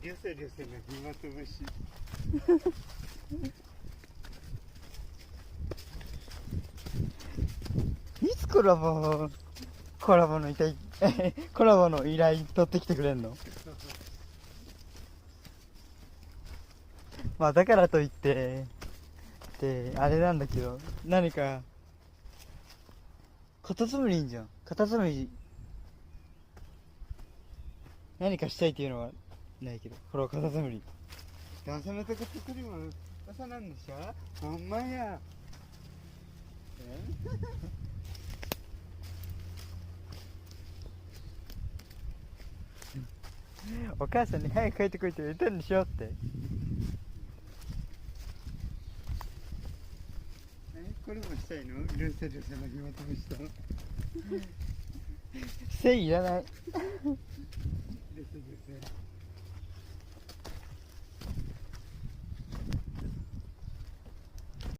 流星流星の暇つぶし。いつコラボの依頼コラボの依頼取ってきてくれんの？まあだからといってあれなんだけど、何かカタツムリいいんじゃん。カタツムリ何かしたいっていうのはないけど、ほらカタツムリ男性のとこ作りも朝なんでしょ。ほんまや。お母さんに早く帰ってこいって言ったんでしょって。これもしたいの？流星流星の暇つぶしと。せいいらない。流星流星。